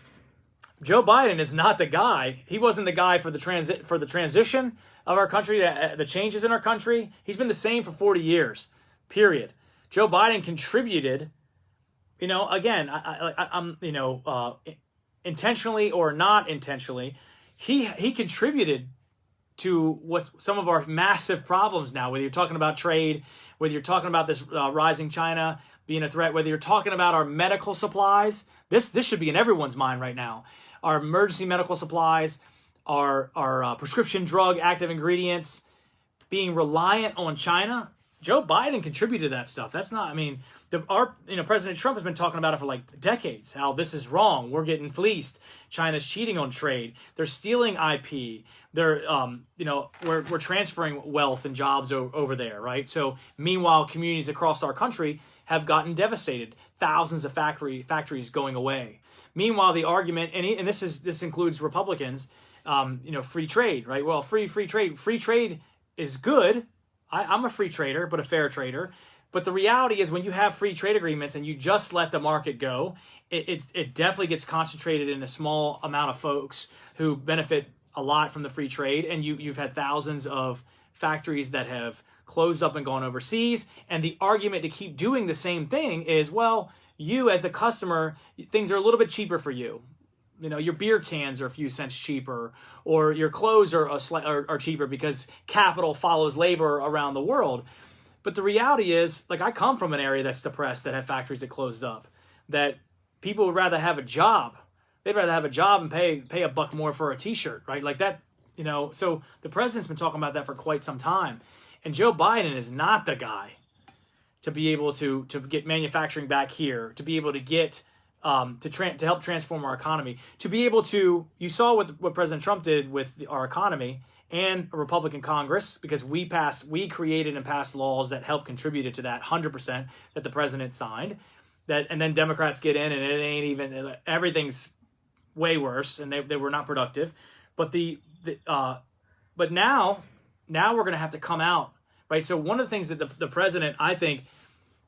Joe Biden is not the guy. He wasn't the guy for the transition of our country, the changes in our country. He's been the same for 40 years, period. Joe Biden contributed, again, intentionally or not intentionally, he contributed to what some of our massive problems now, whether you're talking about trade, whether you're talking about this rising China being a threat, whether you're talking about our medical supplies. This should be in everyone's mind right now. Our emergency medical supplies, our prescription drug active ingredients, being reliant on China. Joe Biden contributed to that stuff. That's not, President Trump has been talking about it for like decades, how this is wrong. We're getting fleeced. China's cheating on trade. They're stealing IP. They're, we're transferring wealth and jobs over there, right? So meanwhile, communities across our country have gotten devastated. Thousands of factories going away. Meanwhile, the argument, and this includes Republicans, free trade, right? Well, free trade is good. I'm a free trader, but a fair trader. But the reality is, when you have free trade agreements and you just let the market go, it definitely gets concentrated in a small amount of folks who benefit a lot from the free trade. And you've had thousands of factories that have closed up and gone overseas. And the argument to keep doing the same thing is, well, you as the customer, things are a little bit cheaper for you. Your beer cans are a few cents cheaper, or your clothes are cheaper because capital follows labor around the world. But the reality is, like, I come from an area that's depressed, that have factories that closed up, that people would rather have a job. They'd rather have a job and pay $1 more for a t-shirt, right? Like that, so the president's been talking about that for quite some time. And Joe Biden is not the guy to be able to get manufacturing back here, to be able to get to help transform our economy, to be able to, you saw what President Trump did with our economy and a Republican Congress, because we created and passed laws that helped contributed to that 100% that the president signed, and then Democrats get in and it ain't even, everything's way worse, and they were not productive. But but now we're going to have to come out, right? So one of the things that the president, I think,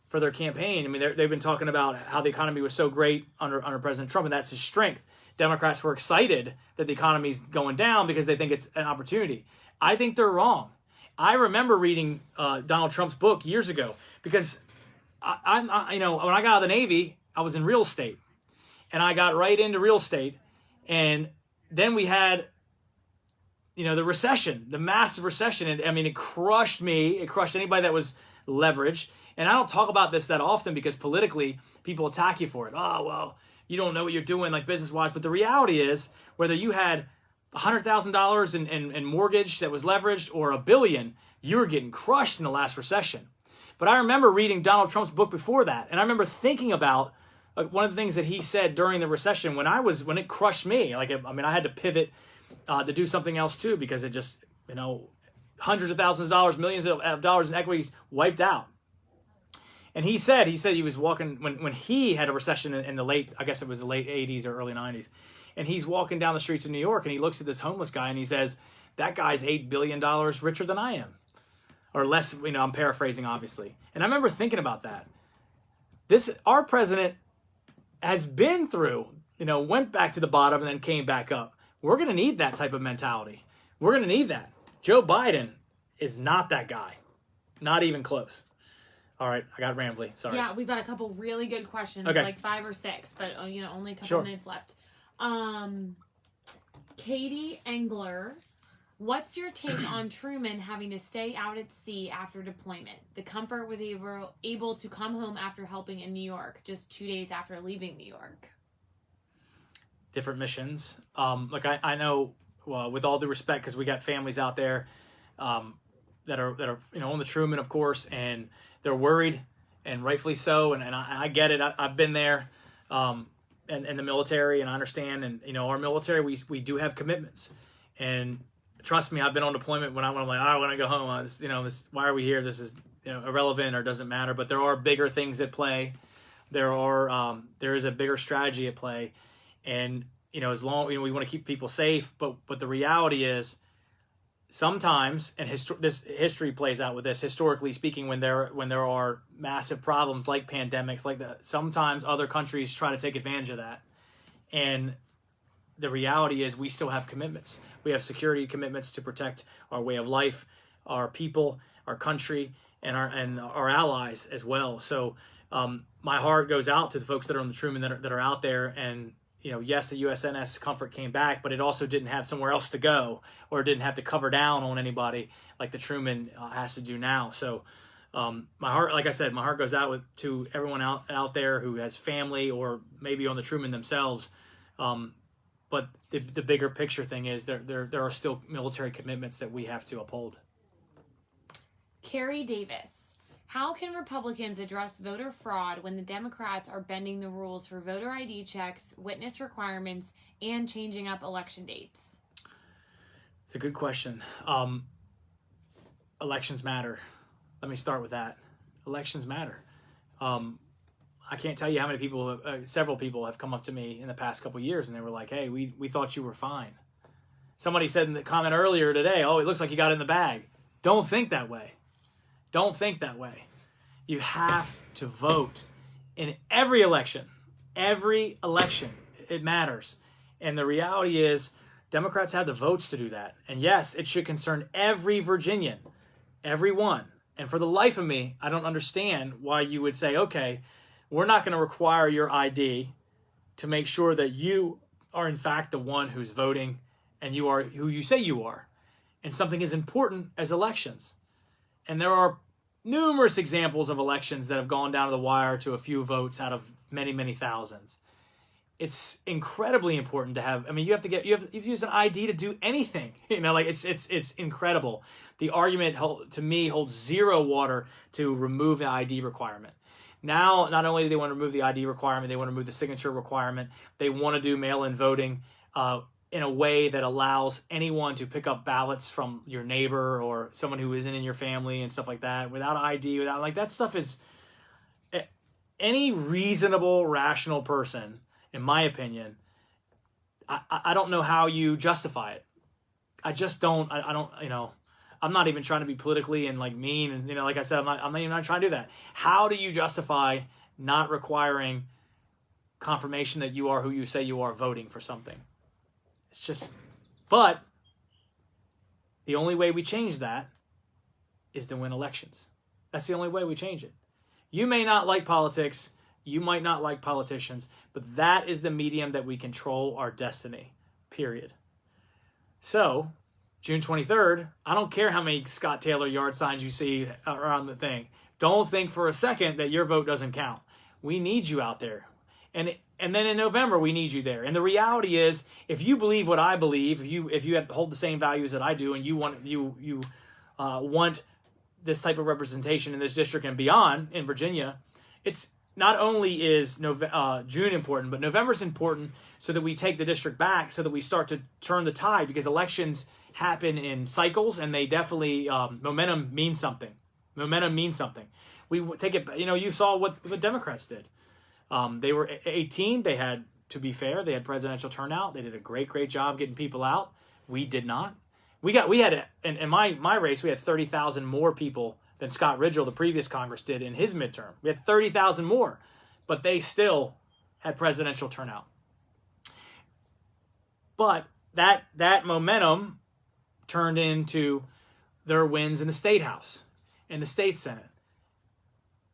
for their campaign, I mean, they've been talking about how the economy was so great under President Trump, and that's his strength. Democrats were excited that the economy's going down because they think it's an opportunity. I think they're wrong. I remember reading Donald Trump's book years ago, because I when I got out of the Navy, I was in real estate, and I got right into real estate, and then we had the recession, the massive recession, and I mean, it crushed me. It crushed anybody that was leveraged. And I don't talk about this that often because politically people attack you for it. Oh, well, you don't know what you're doing, like business-wise. But the reality is, whether you had $100,000 in mortgage that was leveraged or $1 billion, you were getting crushed in the last recession. But I remember reading Donald Trump's book before that, and I remember thinking about one of the things that he said during the recession when it crushed me. I had to pivot to do something else too, because it just, hundreds of thousands of dollars, millions of dollars in equities wiped out. And he said he was walking when he had a recession in the late, I guess it was the late 80s or early 90s. And he's walking down the streets of New York, and he looks at this homeless guy and he says, that guy's $8 billion richer than I am. Or less, I'm paraphrasing, obviously. And I remember thinking about that. Our president has been through, went back to the bottom and then came back up. We're going to need that type of mentality. We're going to need that. Joe Biden is not that guy. Not even close. All right, I got rambly. Sorry. Yeah, we've got a couple really good questions, okay. Like 5 or 6, but only a couple minutes left. Katie Engler, what's your take on Truman having to stay out at sea after deployment? The Comfort was able to come home after helping in New York, just 2 days after leaving New York. Different missions. I know, with all due respect, because we got families out there that are on the Truman, of course, and they're worried, and rightfully so. And I get it. I've been there, and the military, and I understand. And our military, we do have commitments, and trust me, I've been on deployment when I'm like, I want to go home. Why are we here? This is irrelevant or doesn't matter. But there are bigger things at play. There is a bigger strategy at play, and as long we want to keep people safe. But the reality is, sometimes, and this history plays out with this, historically speaking, when there are massive problems like pandemics, like that, sometimes other countries try to take advantage of that. And the reality is, we still have commitments. We have security commitments to protect our way of life, our people, our country, and our allies as well. So my heart goes out to the folks that are on the Truman that are out there. And yes, the USNS Comfort came back, but it also didn't have somewhere else to go, or it didn't have to cover down on anybody like the Truman has to do now. So my heart, like I said, my heart goes out to everyone out there who has family or maybe on the Truman themselves. But the bigger picture thing is there are still military commitments that we have to uphold. Carrie Davis. How can Republicans address voter fraud when the Democrats are bending the rules for voter ID checks, witness requirements, and changing up election dates? It's a good question. Elections matter. Let me start with that. Elections matter. I can't tell you how many people, several people have come up to me in the past couple of years and they were like, hey, we thought you were fine. Somebody said in the comment earlier today, oh, it looks like you got it in the bag. Don't think that way. Don't think that way. You have to vote in every election. Every election. It matters. And the reality is, Democrats have the votes to do that. And yes, it should concern every Virginian. Every one. And for the life of me, I don't understand why you would say, okay, we're not going to require your ID to make sure that you are in fact the one who's voting and you are who you say you are. And something as important as elections. And there are numerous examples of elections that have gone down to the wire to a few votes out of many, many thousands. it's incredibly important to have. I mean, you have to use an ID to do anything. Like it's incredible. The argument to me holds zero water to remove the ID requirement. Now, not only do they want to remove the ID requirement, they want to remove the signature requirement. They want to do mail-in voting in a way that allows anyone to pick up ballots from your neighbor or someone who isn't in your family and stuff like that without ID, without like that stuff is any reasonable, rational person, in my opinion, I don't know how you justify it. I just don't. I don't. I'm not even trying to be politically and like mean and like I said, I'm not even trying to do that. How do you justify not requiring confirmation that you are who you say you are voting for something? It's just. But the only way we change that is to win elections. That's the only way we change it. You may not like politics, you might not like politicians, but that is the medium that we control our destiny, period. So, June 23rd, I don't care how many Scott Taylor yard signs you see around the thing. Don't think for a second that your vote doesn't count. We need you out there. And then in November, we need you there. And the reality is, if you believe what I believe, if you hold the same values that I do, and you want this type of representation in this district and beyond in Virginia, it's not only is June important, but November's important so that we take the district back, so that we start to turn the tide, because elections happen in cycles, and they definitely momentum means something. Momentum means something. We take it. You saw what Democrats did. They were 18. They had, to be fair, they had presidential turnout. They did a great job getting people out. We did not. We had in my race, we had 30,000 more people than Scott Ridgell, the previous Congress, did in his midterm. We had 30,000 more, but they still had presidential turnout. But that momentum turned into their wins in the state house and the state senate.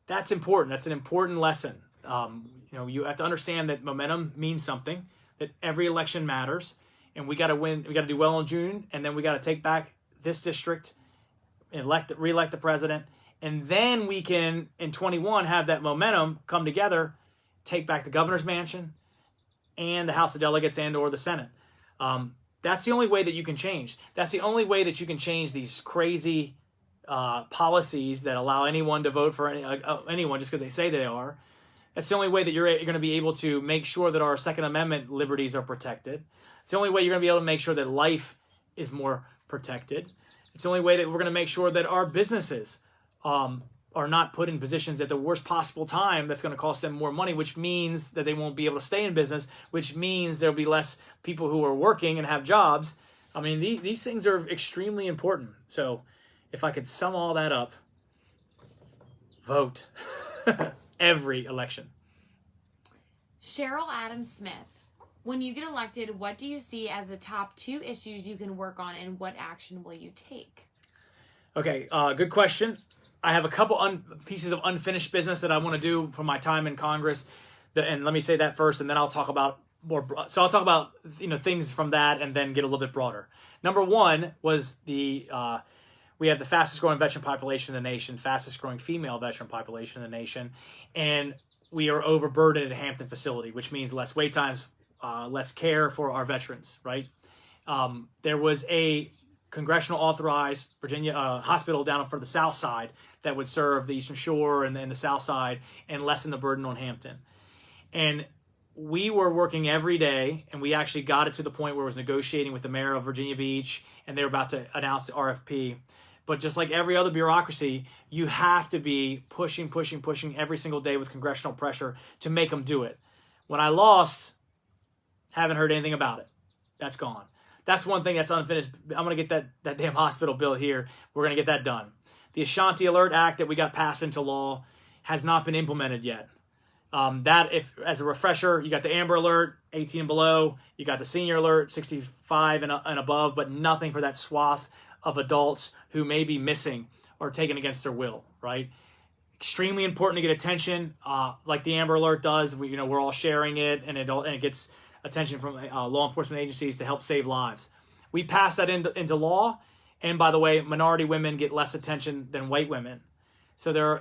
That's important. That's an important lesson. You have to understand that momentum means something, that every election matters, and we got to win. We got to do well in June, and then we got to take back this district, re-elect the president, and then we can, in 21, have that momentum come together, take back the governor's mansion and the House of Delegates and or the Senate. That's the only way that you can change. That's the only way that you can change these crazy policies that allow anyone to vote for anyone just because they say they are. That's the only way that you're going to be able to make sure that our Second Amendment liberties are protected. It's the only way you're going to be able to make sure that life is more protected. It's the only way that we're going to make sure that our businesses are not put in positions at the worst possible time that's going to cost them more money, which means that they won't be able to stay in business, which means there'll be less people who are working and have jobs. I mean, these things are extremely important. So if I could sum all that up, vote every election. Cheryl Adams Smith, when you get elected, what do you see as the top 2 issues you can work on, and what action will you take? Okay, good question. I have a couple pieces of unfinished business that I want to do from my time in Congress. And let me say that first, and then I'll talk about more. So I'll talk about things from that, and then get a little bit broader. Number one was we have the fastest growing veteran population in the nation, fastest growing female veteran population in the nation, and we are overburdened at Hampton facility, which means less wait times, less care for our veterans. Right? There was a congressional authorized Virginia hospital down for the South Side that would serve the Eastern Shore and then the South Side and lessen the burden on Hampton. And we were working every day, and we actually got it to the point where it was negotiating with the mayor of Virginia Beach, and they were about to announce the RFP. But just like every other bureaucracy, you have to be pushing every single day with congressional pressure to make them do it. When I lost, haven't heard anything about it. That's gone. That's one thing that's unfinished. I'm going to get that damn hospital built here. We're going to get that done. The Ashanti Alert Act that we got passed into law has not been implemented yet. As a refresher, you got the Amber Alert, 18 and below. You got the Senior Alert, 65 and above, but nothing for that swath of adults who may be missing or taken against their will, right? Extremely important to get attention, like the Amber Alert does. We're all sharing it, and it gets attention from law enforcement agencies to help save lives. We passed that into law, and by the way, minority women get less attention than white women. So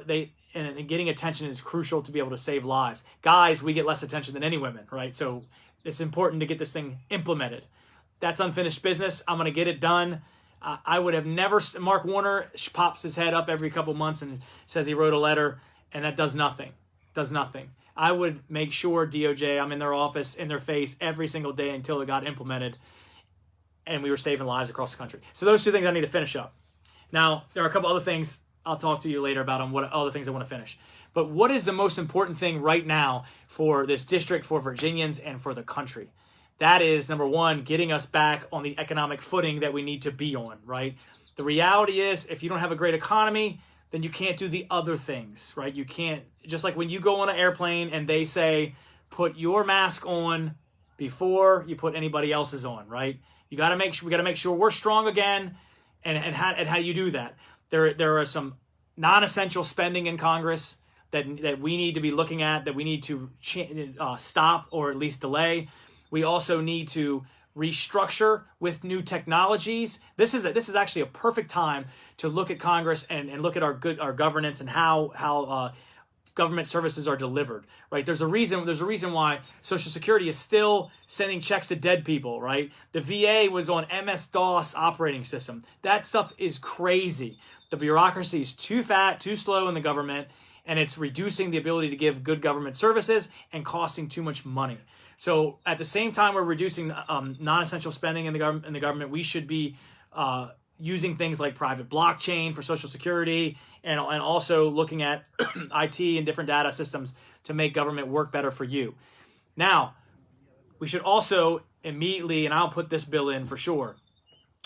and getting attention is crucial to be able to save lives. Guys, we get less attention than any women, right? So it's important to get this thing implemented. That's unfinished business. I'm going to get it done. I would have never. Mark Warner pops his head up every couple months and says he wrote a letter, and that does nothing. Does nothing. I would make sure DOJ, I'm in their office, in their face every single day until it got implemented, and we were saving lives across the country. So those two things I need to finish up. Now, there are a couple other things I'll talk to you later about on what other things I want to finish. But what is the most important thing right now for this district, for Virginians, and for the country? That is, number one, getting us back on the economic footing that we need to be on, right? The reality is, if you don't have a great economy, then you can't do the other things, right? You can't, just like when you go on an airplane and they say, put your mask on before you put anybody else's on, right? We got to make sure we're strong again. And how do you do that? There are some non-essential spending in Congress that we need to be looking at, that we need to stop or at least delay. We also need to restructure with new technologies. This is actually a perfect time to look at Congress and look at our governance and how government services are delivered, right? There's a reason why Social Security is still sending checks to dead people, right? The VA was on MS-DOS operating system. That stuff is crazy. The bureaucracy is too fat, too slow in the government, and it's reducing the ability to give good government services and costing too much money. So at the same time we're reducing non-essential spending in the government, we should be using things like private blockchain for Social Security and also looking at IT and different data systems to make government work better for you. Now, we should also immediately, and I'll put this bill in for sure,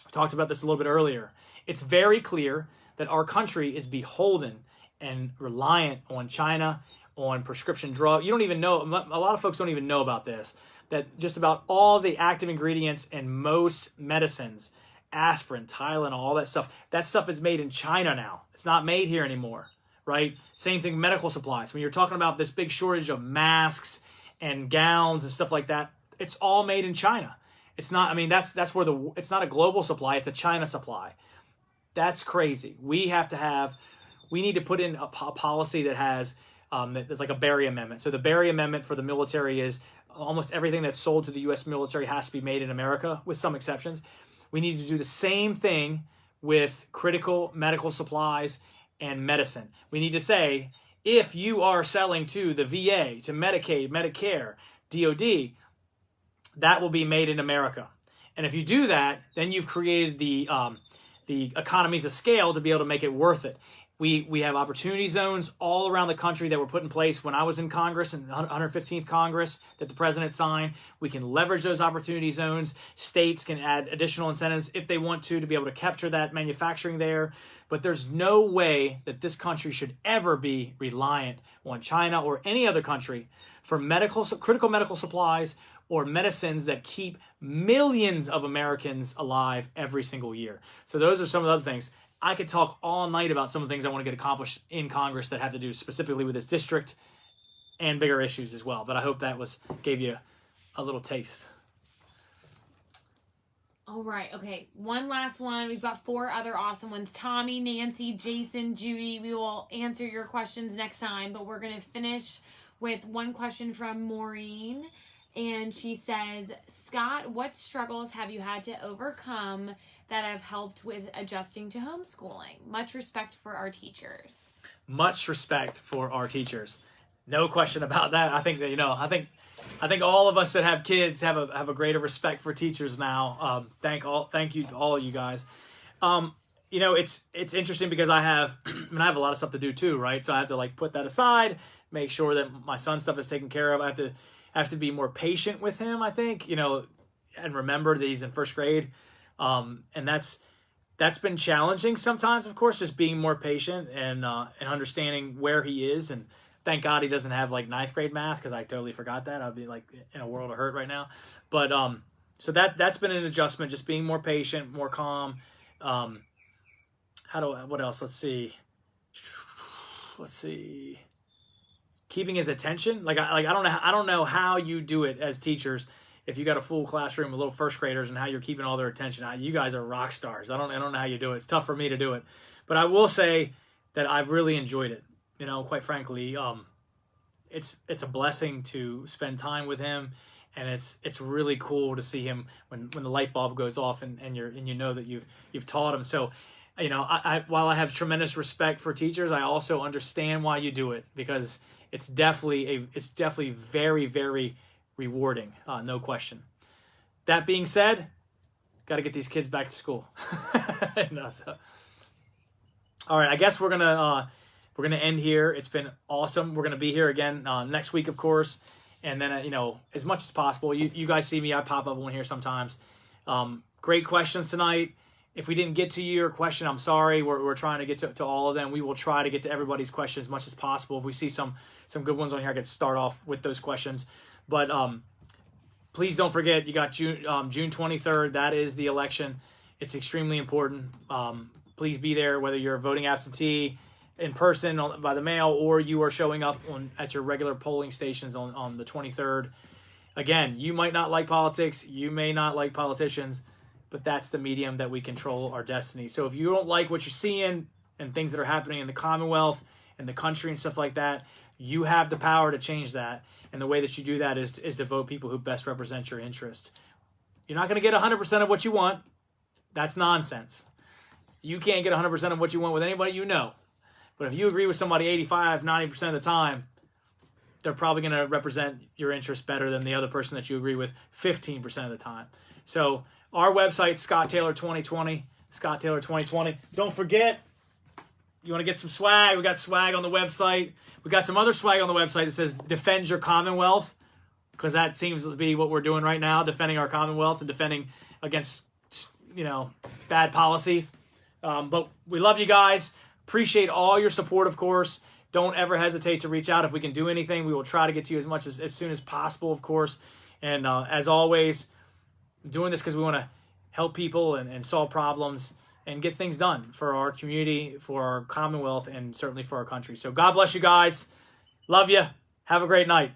I talked about this a little bit earlier, it's very clear that our country is beholden and reliant on China, on prescription drug. You don't even know, a lot of folks don't even know about this, that just about all the active ingredients in most medicines, aspirin, Tylenol, all that stuff is made in China now. It's not made here anymore, right? Same thing, medical supplies. When you're talking about this big shortage of masks and gowns and stuff like that, it's all made in China. It's not, I mean, that's where it's not a global supply, it's a China supply. That's crazy. We need to put in a policy that has, there's like a Berry Amendment. So the Berry Amendment for the military is almost everything that's sold to the U.S. military has to be made in America, with some exceptions. We need to do the same thing with critical medical supplies and medicine. We need to say, if you are selling to the VA, to Medicaid, Medicare, DOD, that will be made in America. And if you do that, then you've created the economies of scale to be able to make it worth it. We have opportunity zones all around the country that were put in place when I was in Congress, in the 115th Congress, that the president signed. We can leverage those opportunity zones. States can add additional incentives if they want to be able to capture that manufacturing there. But there's no way that this country should ever be reliant on China or any other country for critical medical supplies or medicines that keep millions of Americans alive every single year. So those are some of the other things. I could talk all night about some of the things I want to get accomplished in Congress that have to do specifically with this district and bigger issues as well. But I hope that gave you a little taste. All right. Okay. One last one. We've got 4 other awesome ones. Tommy, Nancy, Jason, Judy. We will answer your questions next time, but we're going to finish with one question from Maureen. And she says, Scott, what struggles have you had to overcome that have helped with adjusting to homeschooling? Much respect for our teachers. Much respect for our teachers. No question about that. I think that, I think all of us that have kids have a greater respect for teachers now. Thank you to all of you guys. It's interesting because I have a lot of stuff to do too, right? So I have to put that aside, make sure that my son's stuff is taken care of. I have to be more patient with him, I think, and remember that he's in first grade. And that's been challenging sometimes, of course, just being more patient and understanding where he is. And thank God he doesn't have 9th grade math, because I totally forgot that. I'd be in a world of hurt right now. But so that's been an adjustment, just being more patient, more calm. What else? Let's see. Keeping his attention. I don't know how you do it as teachers if you got a full classroom with little first graders and how you're keeping all their attention. You guys are rock stars. I don't know how you do it. It's tough for me to do it. But I will say that I've really enjoyed it. You know, quite frankly, it's a blessing to spend time with him, and it's really cool to see him when the light bulb goes off and you know that you've taught him. So, you know, I while I have tremendous respect for teachers, I also understand why you do it, because it's definitely very, very rewarding, no question. That being said, got to get these kids back to school. No, so. All right, I guess we're gonna end here. It's been awesome. We're gonna be here again next week, of course, and then you know, as much as possible. You guys see me, I pop up on here sometimes. Great questions tonight. If we didn't get to your question, I'm sorry. We're trying to get to all of them. We will try to get to everybody's questions as much as possible. If we see some good ones on here, I can start off with those questions. But please don't forget, you got June 23rd. That is the election. It's extremely important. Please be there, whether you're voting absentee, in person, by the mail, or you are showing up at your regular polling stations on the 23rd. Again, you might not like politics. You may not like politicians, but that's the medium that we control our destiny. So if you don't like what you're seeing and things that are happening in the Commonwealth and the country and stuff like that, you have the power to change that. And the way that you do that is to vote people who best represent your interest. You're not going to get 100% of what you want. That's nonsense. You can't get 100% of what you want with anybody you know. But if you agree with somebody 85, 90% of the time, they're probably going to represent your interest better than the other person that you agree with 15% of the time. So our website, Scott Taylor 2020, Scott Taylor 2020. Don't forget, you want to get some swag? We got swag on the website. We got some other swag on the website that says "Defend Your Commonwealth," because that seems to be what we're doing right now, defending our Commonwealth and defending against, you know, bad policies. But we love you guys. Appreciate all your support, of course. Don't ever hesitate to reach out. If we can do anything, we will try to get to you as soon as possible, of course. And as always, I'm doing this because we want to help people and solve problems and get things done for our community, for our Commonwealth, and certainly for our country. So God bless you guys. Love you. Have a great night.